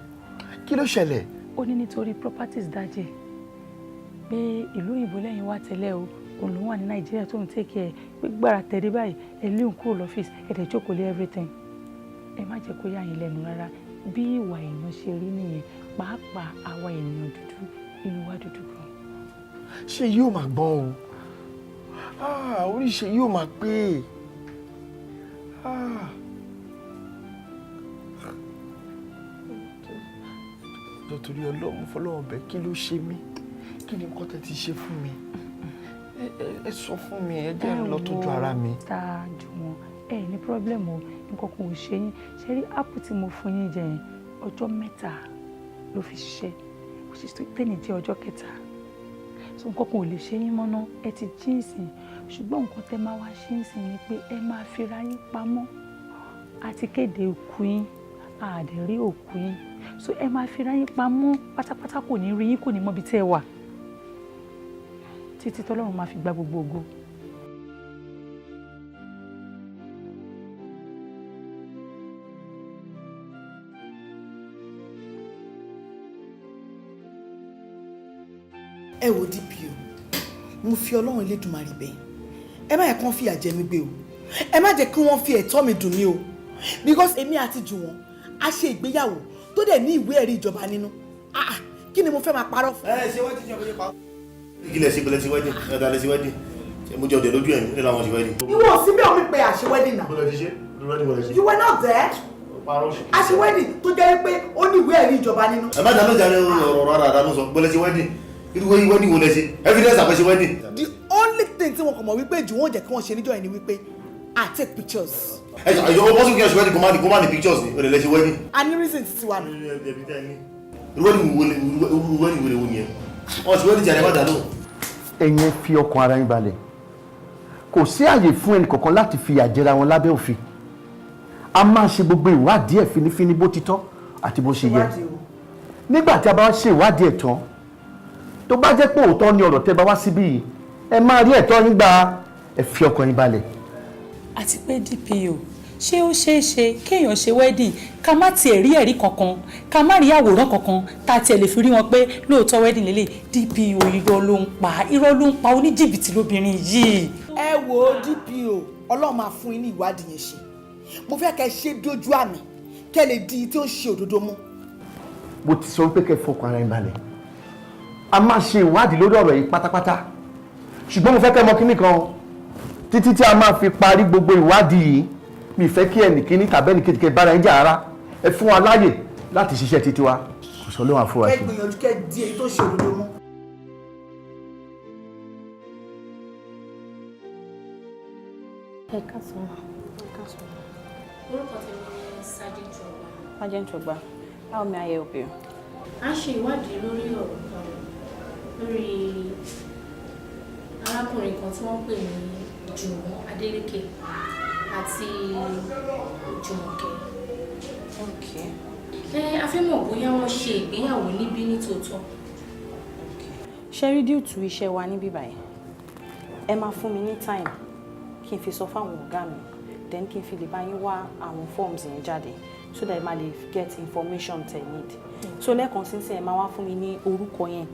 Kí ló ṣẹlẹ̀? ó ní nítorí properties dájẹ́ pé ìlú òyìnbó lẹ́yìn wá tẹ́lẹ̀ o òun ló wà ní Nàìjíríà tó ń take care pé gbára tẹ̀lé báyìí ẹ lé òun kúrò lọ́fíìsì ẹ dẹ̀ jókòó lé everything ẹ má jẹ́ kó yà yín lẹ́nu rárá bí ìwà èèyàn ṣe rí nìyẹn pàápàá àwa ènìyàn dúdú inú wa dúdú gan. Ṣé yóò máa gbọ́n o oríṣi yóò máa pé nítorí Ọlọ́run fọlọ́run bẹ́ẹ̀ kí ló ṣe mí kí ni nǹkan tẹ́ ti ṣe fún mi ẹ sọ fún mi ẹ jẹ́ ń lọ tọ́jú ara mi. tá a jù wọn ẹ ní pírọ́blẹ́mù o nǹkan kan ò ṣe yín ṣe rí ápù tí mo fún yín jẹ yẹn ọjọ́ 3 ló fi ṣiṣẹ́ òṣìṣẹ́ tẹ́nì jẹ́ ọjọ́ 3 so nǹkan kan ò lè ṣe yín mọ́ná ẹ ti jíǹsì ṣùgbọ́n nǹkan tẹ́ máa wá ṣe ń sìn ni pé ẹ máa fira yín pamọ́ àti kéde òkú yín àdẹ̀rí òkú yín so ẹ máa fira yín pamọ́ pátápátá kò ní rí yín kò ní mọ́bi tẹ́ ẹ wà títí tọ́lọ́run máa fi gba gbogbo ògo. ẹ wo DPO mo fi Ọlọ́run Elédùmarè bẹ̀ ẹ má yẹ kí wọ́n fi àjẹ mi gbé o ẹ má jẹ́ kí wọ́n fi ẹ̀tọ́ mi dùn mí o because èmi àti Jùwọ́n a ṣe ìgbéyàwó tó dẹ̀ ní ìwé ẹ̀rí ìjọba nínú kí ni mo fẹ́ máa parọ́ fún. ẹ ṣe wọ́n ti jẹ́ ọmọdé pa. ìkìlẹ̀ sí ìpìlẹ̀ sí wedding ẹ̀dá lẹ̀ sí wedding mo jẹ́ ọ̀dẹ̀ lójú ẹ̀mí nílò àwọn sí wedding. ìwọ síbẹ̀ omi pé àṣẹ wedding náà. bọ́lá ti ṣe wedding bọ́lá ṣe. You were not there. a ṣe wedding tó jẹ́ pé ó ní ìwé ẹ̀rí ìjọba nínú. ẹ má dáná jáde ọ̀rọ̀ rárá dáná sọ gbọ́dọ̀ ṣe wedding irú wedding wo lẹ ṣe evidence àpẹ ṣe wedding. the only thing tí wọn kò mọ̀ wípé jù wọ́n jẹ́ kí wọ́n ṣe níjọ́ yẹn ni wípé I take pictures. ẹ jọ ọ bọ́sùn kí ẹ ṣe wedding kó má ní pictures ni o lè lẹ ṣe wedding. a ní reason ti wa nù. irú wedding wo ni ẹ wọ́n ṣe wedding jáde ẹ má dáná. ẹ̀yin fi ọkàn ara yín balẹ̀ kò sí àyè fún ẹnì kọ̀ọ̀kan láti fi àjẹra wọn lábẹ́ òfin a máa ṣe gbogbo ìwádìí ẹ̀ finifini bó ti tọ́ àti bó ṣe yẹ nígbà tí a bá ṣe ìwádìí ẹ̀ tán tó bá jẹ́ pé òótọ́ ni ọ̀rọ̀ tẹ́ bá wá síbí yìí ẹ máa rí ẹ̀tọ́ yín gbà ẹ fi ọkàn yín balẹ̀. àti pé DPO ṣé ó ṣeé ṣe kéèyàn ṣe wedding ká má tiẹ̀ rí ẹ̀rí kankan ká má rí àwòrán kankan tá a tiẹ̀ lè fi rí wọn pé lóòótọ́ wedding lélẹ̀ DPO irọ́ ló ń pa oníjìbìtì lóbìnrin yìí. ẹ wo DPO ọlọ́run máa fún yín ní ìwádìí yẹn ṣe mo fẹ́ kẹ́ ṣe dójú àmì kẹ́ lè di tí ó ṣe òdodo mú. mo ti sọ pé kẹ́ fọkàn ara yín balẹ̀ a máa ṣe ìwádìí lórí ọ̀rọ̀ yìí pátápátá ṣùgbọ́n mo fẹ́ kẹ́ mọ̀ kíní kan títí tí a máa fi parí gbogbo ìwádìí yìí mi fẹ́ kí ẹnìkíní tàbí ẹnìkejì kẹ́ bára yín jà rárá ẹ fún wa láàyè láti ṣiṣẹ́ títí wa kò sọ lóhùn àfọwọ́ kẹ́ gbìyànjú kẹ́ di èyí tó ṣe òdodo mú. ẹ káàsán. Orúkọ tèmi ni Sergeant Ogba. Sergeant Ogba, how may I help you? A ṣe ìwádìí lórí ọ̀rọ̀ kan lórí arákùnrin kan tí wọ́n pè ní Jùmọ̀ Adélékè àti Jùmọ̀kẹ́. A fẹ́ mọ̀ bóyá wọ́n ṣe ìgbéyàwó níbí ní tòótọ́. Ṣé rí due to iṣẹ́ wa níbí báyìí? Ẹ máa fún mi ní time kí n fi sọ fáwọn ọ̀gá mi. Then kí n fi lè bá yín wá àwọn forms yẹn jáde so that ẹ máa lè get information tẹ́ need. So lẹ́ẹ̀kan sínsìn ẹ máa wá fún mi ní orúkọ yẹn.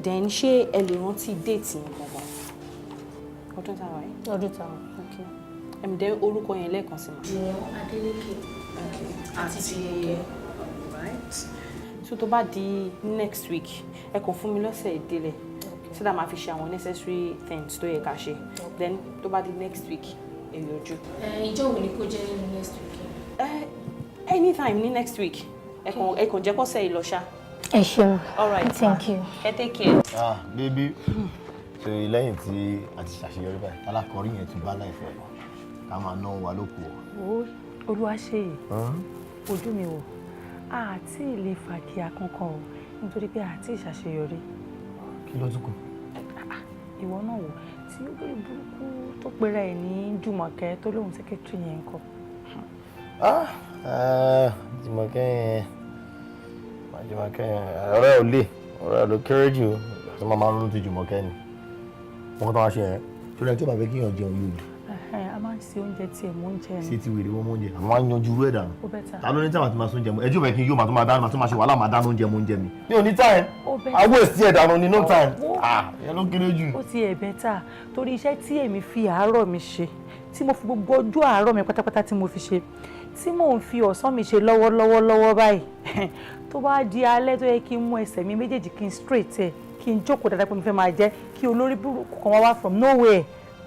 Then ṣé ẹ lè rántí date yẹn gbọ̀ngàn? Ọdún táwa yìí? Ọdún táwa. Okay. Ẹ̀mìdẹ́ orúkọ yẹn lẹ́ẹ̀kan sí ma. Jùmọ̀ Adélékè àti Jùmọ̀kẹ́. Right. So tó bá di next week ẹ kàn fún mi lọ́sẹ̀ ìdílé so that máa fi ṣe àwọn necessary things tó yẹ ká ṣe. Then tó bá di next week èyọjú. Ìjọ́ wo ni kó jẹ́ nínú next week? Anytime ní next week. Ẹ kàn jẹ́ kó ṣe ìlọ́ṣà. Ẹ ṣeun. All right. Thank you. Ẹ take care. Baby so lẹ́yìn tí a ti ṣàṣeyọrí báyìí alákọ̀ọ́rí yẹn tún bá láìfẹ́ ká máa ná wa lóko. Olúwa ṣe yìí ojú mi wò àti ilé fàkíyà kankan o nítorí pé àti ìṣàṣeyọrí. Kí ló tún kù? Ìwọ náà wò tí ó bẹ̀rẹ̀ burúkú tó pera ẹ̀ ní Jùmọ̀kẹ́ tó lóun sẹ́kẹ́tìrì yẹn ń kọ́. Jùmọ̀kẹ́ yẹn ọ̀rẹ́ ò lè ọ̀rẹ́ ló kéré jù tó máa ń rántí Jùmọ̀kẹ́ ni wọ́n tó wá ṣe yẹn tó lẹ́yìn tó bá fẹ́ kí èèyàn jẹun yóò dùn. A máa ń ṣe oúnjẹ tí ẹ̀ mú oúnjẹ ni. Ṣé ti wèrè wọ́n mú oúnjẹ àwọn á yanjú rú ẹ̀ dànù. Ó bẹ́tà. Ta ló ní táwọn àti máa sún jẹ mu ẹjọ́ bẹ̀ kí n yóò máa tó máa dáná máa ṣe wàhálà máa dáná oúnjẹ mu oúnjẹ mi. Mi ò ní time àwọn èsì ẹ̀ dànù ní no time. Ìyẹn ló kéré jù. Ó ti ẹ̀ bẹ́tà torí iṣẹ́ tí èmi fi àárọ̀ mi ṣe tí mo fi gbogbo ọjọ́ àárọ̀ mi pátápátá tí mo fi ṣe tí mò ń fi ọ̀sán mi ṣe lọ́wọ́lọ́wọ́ báyìí tó bá di alẹ́ tó yẹ kí n mú ẹsẹ̀ mi méjèèjì kí n straight ẹ̀ kí n jókòó dáadáa pé mo fẹ́ máa jẹ́ kí olórí burúkú kan wá from nowhere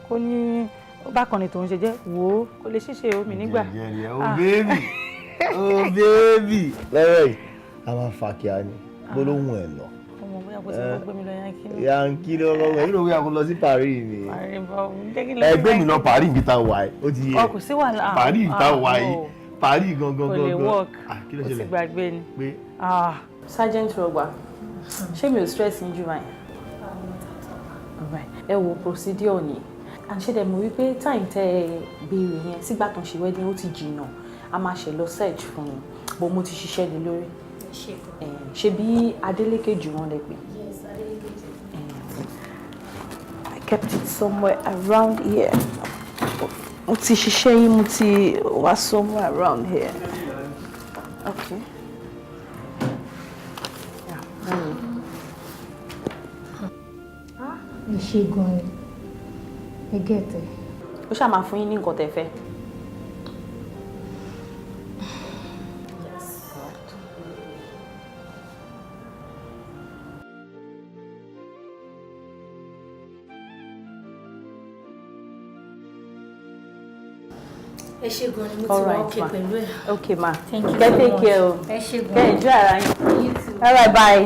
kó ní bákan ni tòun ṣe jẹ́ wò ó kó lè ṣíṣe omi nígbà. Oh baby lẹ́rẹ̀ yìí a máa fa kíá ni gbólóhùn ẹ̀ lọ. ọmọ bóyá kò sí lọ gbé mi lọ Yankee. Yankee ló lọ́wọ́ ẹ̀ nínú bóyá kò lọ sí Paris ni. Ẹgbẹ́ mi lọ Paris ibi tá a wà ẹ́ ó ti yẹ. Kò sí wàhálà. Paris tá a wà yìí Paris gangan. Kò lè work kí ló ó ṣẹlẹ̀? ti gbàgbé ni. Pé Sergeant Ogba ṣé mi ò stress yín jù báyìí? Ẹ wo procedure ni and ṣé dẹ̀ mọ̀ wípé time tẹ́ ẹ béèrè yẹn sígbà tó ń ṣe wedding ó ti jìnnà a máa ṣe lọ search fún un bó mo ti ṣiṣẹ́ lé lórí. Ṣé bí Adélékè jù wọ́n lẹ pé? Yes, Adélékè jù. I kept it somewhere around here. Mo ti ṣiṣẹ́ yín mo ti wá somewhere around here. Okay. Ìṣe gan ni ẹ gẹ̀tẹ̀. Ó ṣáà máa fún yín ní nǹkan tẹ́ fẹ́. ẹ ṣé gan ni mo ti wá okay pẹ̀lú ẹ. Okay ma. Thank you Get so take much. care o. Ẹ ṣé gan. Get enjoy ara yín. You too. All right, bye.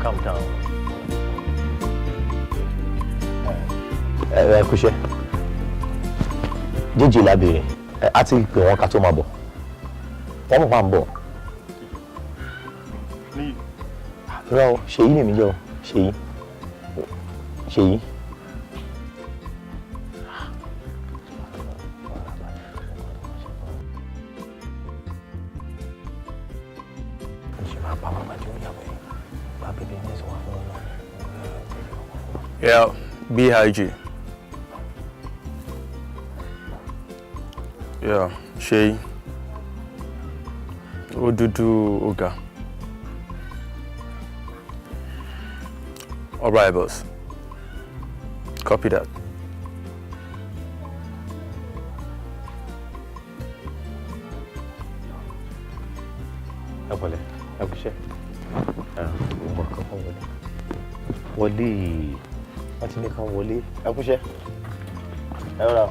Calm down. Ẹ kúṣẹ́. Jíjì lábẹ́rẹ́. A ti pè wọ́n ká tó máa bọ̀. Wọ́n mọ̀ máa ń bọ̀. Rárá o, Ṣèyí lèmi jẹ́ o. Ṣèyí. Yeah, BIG. Yeah, Shay. Odudu Oga. All right, boss. Copy that. Ẹ kúṣẹ́. Wọlé. Wọ́n ti ní kan wọlé. Ẹ kúṣẹ́. Ẹ rọra.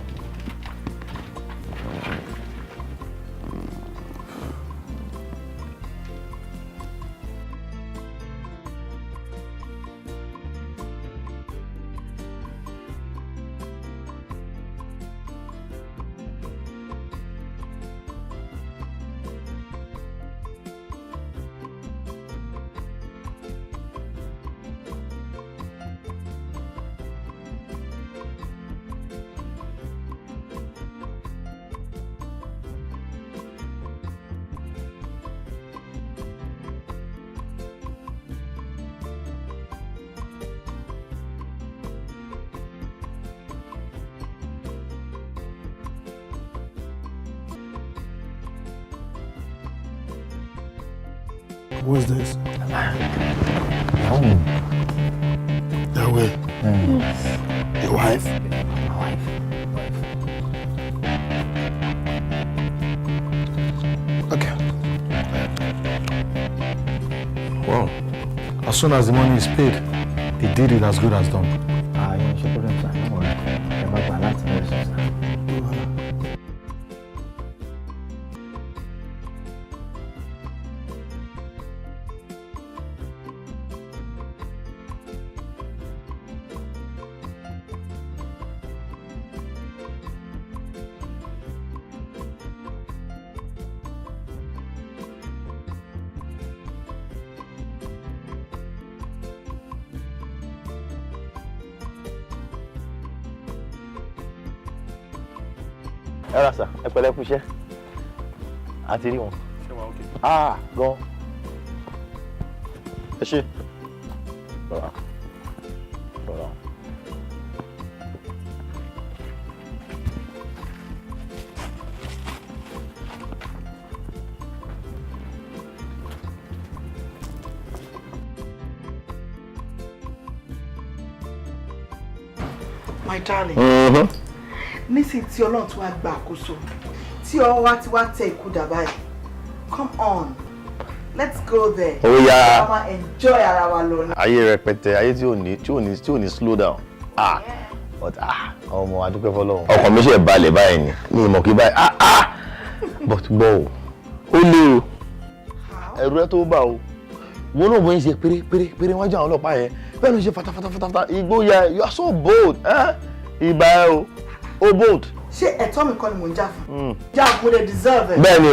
What's this? Home. That way. Your wife? My wife. Okay. Well, as soon as the money is paid, the deed is as good as done. You should put it on. Don't worry. I'm not going to let you know. Ẹ rà sà, ẹ pẹ̀lẹ́ kúṣẹ́. A ti rí wọn. Gan. Ẹ ṣé. Rọra. My darling. Nísìnyí tí Ọlọ́run tí wàá gba àkóso tí ọwọ́ wa ti wá tẹ ìkúdà báyìí, come on, let's go there. Ó yá. Ká máa enjoy ara wa lọ ní. Ayé rẹpẹtẹ, ayé tí ò ní slow down. But ọmọ adúpẹ́ fọlọ́run. Ọkàn mi ṣe balẹ̀ báyìí ni, ní ìmọ̀ kí báyìí. But gbọ́ o, ó lé o, ẹ̀rù ẹ tó bá o. Wọ́n náà bóyá ṣe péré wájú àwọn ọlọ́pàá yẹn. Bẹ́ẹ̀ ló ṣe fatafata, ìgboyà, you are so bold. Ìbá ẹ o. Oh, bold. Ṣé ẹ̀tọ́ mi kọ́ ni mò ń jà fún? Jà mo lè deserve it. Bẹ́ẹ̀ ni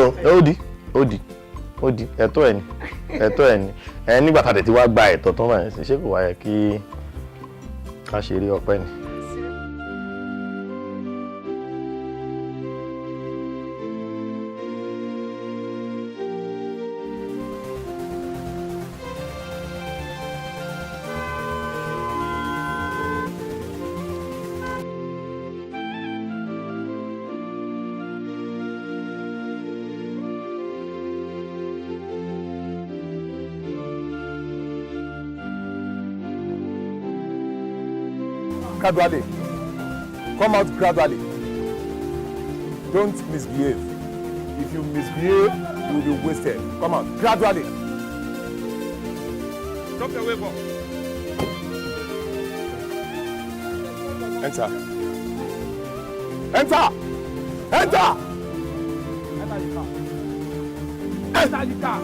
ó di ẹ̀tọ́ ẹ̀ ni nígbà tá a tẹ̀ tí wàá gba ẹ̀tọ́ tán báyìí ṣe kò wáyé kí ká ṣe eré ọpẹ́ ni. gradually. Come out gradually. Don't misbehave. If you misbehave, you will be wasted. Come out gradually. Drop your weapon. Enter. Enter. Enter. Enter the car.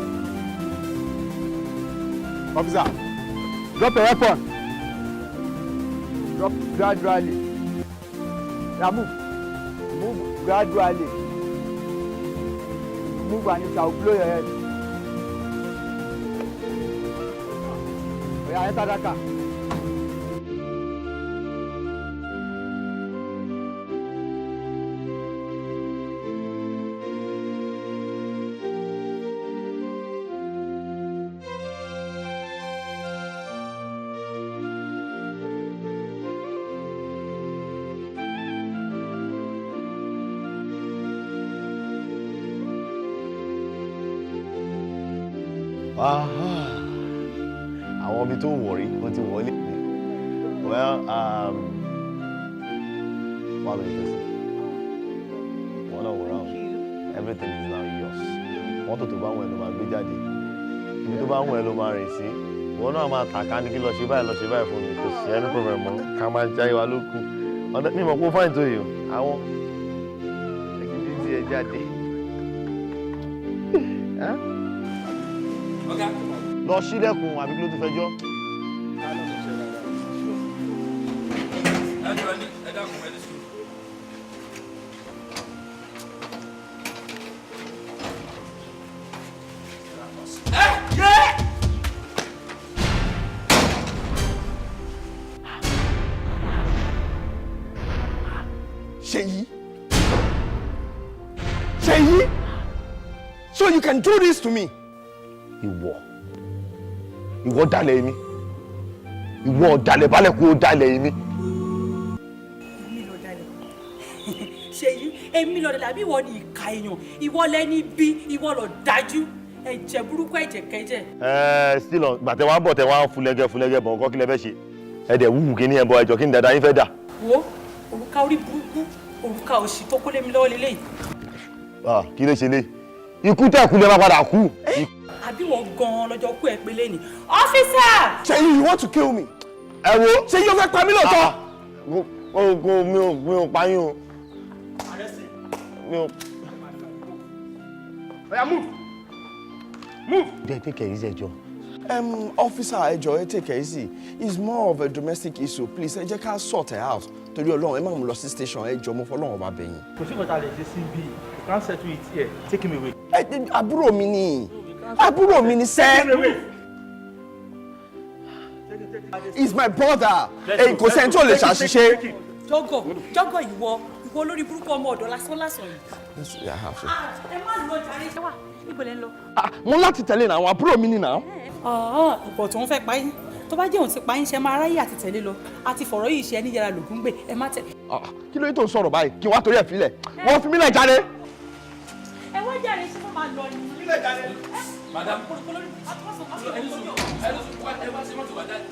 Officer, drop your weapon. Drop gradually. Now move. Move gradually. Move and it shall blow your head. Yeah, enter that car. Àwọn ibi tó wọ̀ rí ó ti wọlé. Well, what is this? Wọ́n náà wòrán o. Everything is now yours. Mọ́tò tó bá wọ̀n ẹ̀ ló máa gbé jáde. Ibi tó bá wọ̀n ẹ̀ ló máa rìn sí. Wọ́n náà máa tàka ní kí lọ ṣe báyìí fún mi. Kò sí ẹni problem mọ́. Ká máa jáde wa ló kù. Ọ̀dọ́ mi mọ̀ kó fáìn tó yìí o. Àwọn ẹ̀kíndí ti ẹ̀ jáde. Lọ sílẹ̀kùn àbí kí ló tún fẹ́ jọ́. Ṣèyí, so you can do this to me. Ìwọ dalẹ̀ mi. Ìwọ dalẹ̀ balẹ̀ kó dalẹ̀ mi. Èmi ló dalẹ̀. Ṣèyí, èmi ló dalẹ̀ àbí ìwọ ni ìka èèyàn. Ìwọ lẹni bí, ìwọ ló dájú. Ẹ̀jẹ̀ burúkú ẹ̀jẹ̀ kẹ́jẹ̀. Still on gbàtẹ́ wá bọ̀ tẹ́ wá fúlẹ́gẹ́ bọ̀ nǹkan kí lẹ fẹ́ ṣe. Ẹ̀dẹ̀ wúwú kí ní ẹbọ ẹjọ́ kí ní dada yín fẹ́ dà. Wo òrùka orí burúkú, òrùka òṣì tó kó lé mi lọ́wọ́ lélẹ́yìí. Kí ló ṣe lé? Ikú tẹ̀ kú lè má padà kú. Àbí wọ́n gan-an lọ́jọ́ kú ẹ̀ pé lẹ́nìí. Ọ́físà! Ṣèyí, you want to kill me? Ẹ wo. Ṣèyí, o fẹ́ pa mí lóòótọ́? Mi ò pa yín o. Mi ò. Oya, move. Move. Take it easy, Joe. Officer, ẹ jọ̀ọ́, take it easy. It's more of a domestic issue. Please, ẹ jẹ́ ká sort it out. Torí Ọlọ́run, ẹ má mú lọ sí station, ẹ jọ̀ọ́ mo fọlọ́run bá bẹ̀ yín. Kò sí nǹkan tá a lè ṣe sí bí. You can't settle it here. Take him away. Àbúrò mi ni. Àbúrò mi ni sẹ́. He's my brother. Kò sẹ́ni tó lè ṣàṣìṣe. Jọ́gọ̀ ìwọ lórí burúkú ọmọ ọ̀dọ́ lásán yìí. Ẹ má lọ jàre ṣe wà níbo lẹ ń lọ. Mo láti tẹ̀lé náà, àwọn àbúrò mi ni náà. Ìpọ̀ tó ń fẹ́ pa yín. Tó bá jẹ́ òun ti pa yín ṣe máa ráyè àti tẹ̀lé lọ. A ti fọ̀rọ̀ yìí ṣe ẹni yàrá lògùn gbé. Ẹ má tẹ̀. Kí ló yẹ tó ń sọ̀rọ̀ báyìí? Kí wá torí ẹ̀ filẹ̀. Wọ́n fi mí lẹ̀ jáde. Ẹ wá jàre ṣe fún máa lọ ni. Madam, ẹ wá ṣe mọ́tò wá dájú.